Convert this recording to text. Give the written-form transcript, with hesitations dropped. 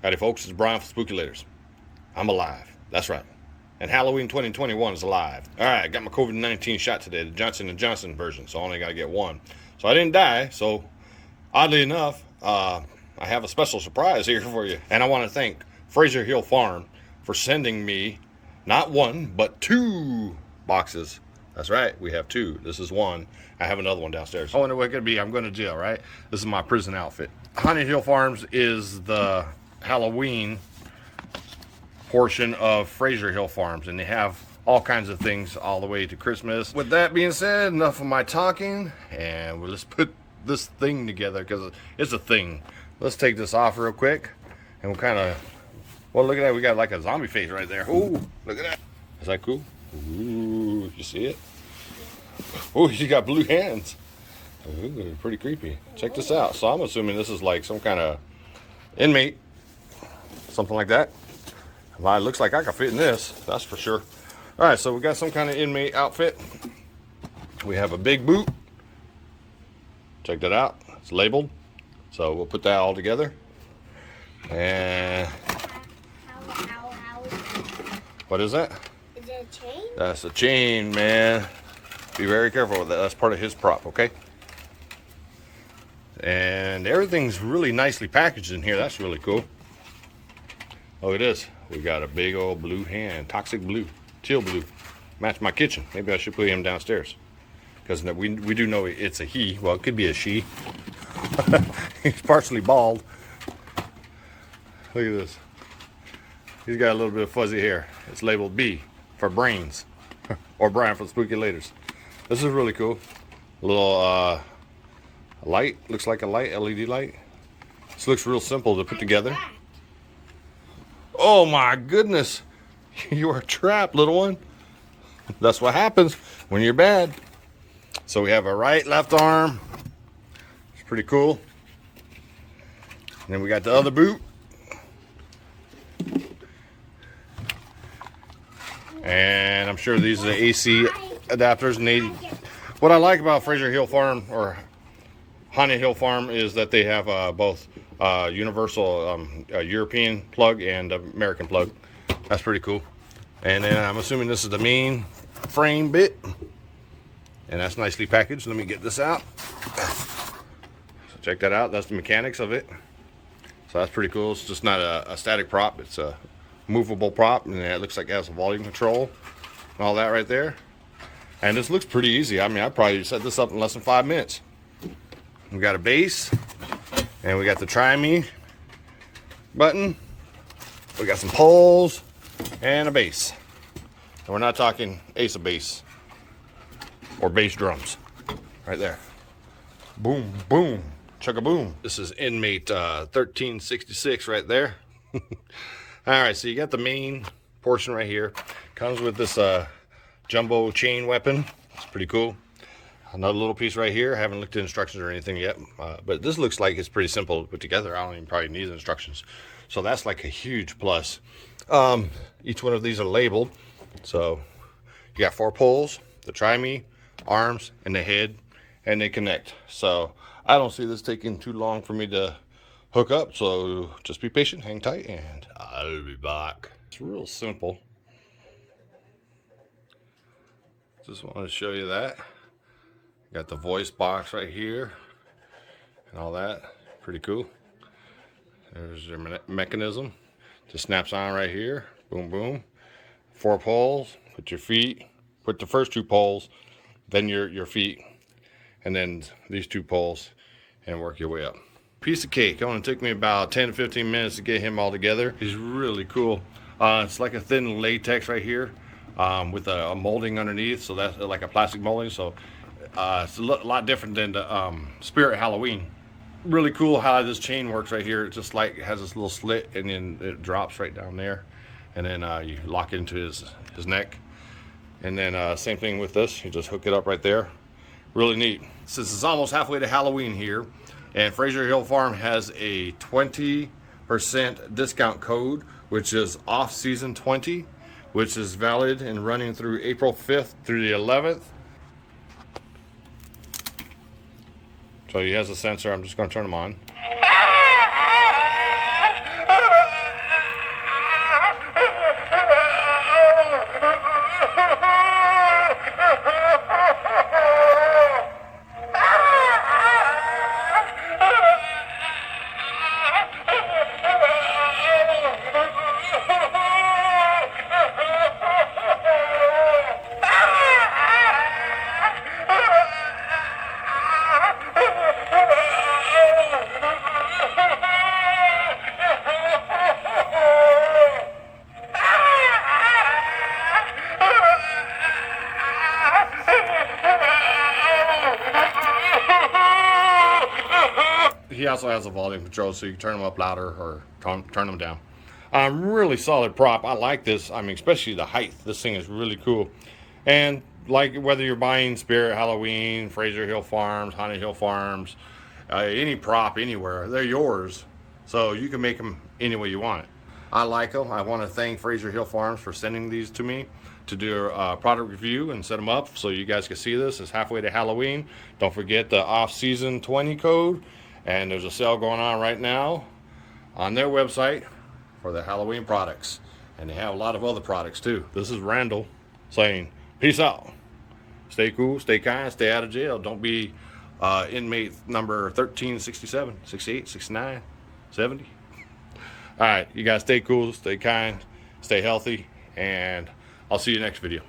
Howdy folks, it's Brian for SpookYouLaterz. I'm alive, that's right. And Halloween 2021 is alive. Alright, I got my COVID-19 shot today, the Johnson & Johnson version, so I only gotta get one. So I didn't die, so oddly enough, I have a special surprise here for you. And I want to thank Fraser Hill Farm for sending me not one, but 2 boxes. That's right, we have 2. This is one. I have another one downstairs. I wonder what it could be. I'm going to jail, right? This is my prison outfit. Haunted Hill Farms is the Halloween portion of Fraser Hill Farms, and they have all kinds of things all the way to Christmas. With that being said, enough of my talking, and let's put this thing together because it's a thing. Let's take this off real quick, and we'll kind of, well, look at that. We got like a zombie face right there. Ooh, look at that. Is that cool? Ooh, you see it? Oh, you got blue hands. Ooh, pretty creepy. Check this out. So I'm assuming this is like some kind of inmate, something like that. Well, it looks like I can fit in this, that's for sure. All right, so we got some kind of inmate outfit. We have a big boot. Check that out. It's labeled. So we'll put that all together. And what is that? Is it a chain? That's a chain, man. Be very careful with that. That's part of his prop, okay? And everything's really nicely packaged in here. That's really cool. Oh, it is. We got a big old blue hand, toxic blue, teal blue. Match my kitchen. Maybe I should put him downstairs. Because we do know it's a he. Well, it could be a she. He's partially bald. Look at this. He's got a little bit of fuzzy hair. It's labeled B for brains. Or Brian for SpookYouLaterz. This is really cool. A little light. Looks like a light, LED light. This looks real simple to put together. Oh my goodness. You are trapped, little one. That's what happens when you're bad. So we have a right, left arm. It's pretty cool. And then we got the other boot. And I'm sure these are the AC adapters. And what I like about Fraser Hill Farm or Haunted Hill Farm is that they have both universal European plug and American plug. That's pretty cool. And then I'm assuming this is the main frame bit. And that's nicely packaged. Let me get this out. So check that out. That's the mechanics of it. So that's pretty cool. It's just not a static prop. It's a movable prop. And it looks like it has a volume control and all that right there. And this looks pretty easy. I mean, I probably set this up in less than 5 minutes. We got a base. And we got the try me button. We got some poles and a bass. And we're not talking ace of bass or bass drums. Right there. Boom, boom, chugga-boom. This is inmate 1366 right there. All right, so you got the main portion right here. Comes with this jumbo chain weapon. It's pretty cool. Another little piece right here. I haven't looked at instructions or anything yet, but this looks like it's pretty simple to put together. I don't even probably need instructions. So that's like a huge plus. Each one of these are labeled. So you got 4 poles, the try-me, arms, and the head, and they connect. So I don't see this taking too long for me to hook up. So just be patient, hang tight, and I'll be back. It's real simple. Just wanted to show you that. Got the voice box right here and all that. Pretty cool. There's your mechanism. Just snaps on right here. Boom, boom. 4 poles. Put your feet. Put the first 2 poles, then your feet, and then these 2 poles, and work your way up. Piece of cake. It only took me about 10 to 15 minutes to get him all together. He's really cool. It's like a thin latex right here with a molding underneath. So that's like a plastic molding. So it's a lot different than the Spirit Halloween. Really cool how this chain works right here. It just like has this little slit, and then it drops right down there, and then you lock it into his neck. And then same thing with this. You just hook it up right there. Really neat. Since it's almost halfway to Halloween here, and Fraser Hill Farm has a 20% discount code, which is off-season 20, which is valid and running through April 5th through the 11th. So he has a sensor. I'm just going to turn him on. he also has a volume control, so you can turn them up louder or turn them down. Really solid prop. I like this. I mean, especially the height. This thing is really cool. And like whether you're buying Spirit Halloween, Fraser Hill Farms, Haunted Hill Farms, any prop anywhere, they're yours. So you can make them any way you want it. I like them. I want to thank Fraser Hill Farms for sending these to me to do a product review and set them up so you guys can see this. It's halfway to Halloween. Don't forget the off-season 20 code. And there's a sale going on right now on their website for the Halloween products. And they have a lot of other products too. This is Randall saying, peace out. Stay cool, stay kind, stay out of jail. Don't be inmate number 1367, 68, 69, 70. All right, you guys stay cool, stay kind, stay healthy, and I'll see you next video.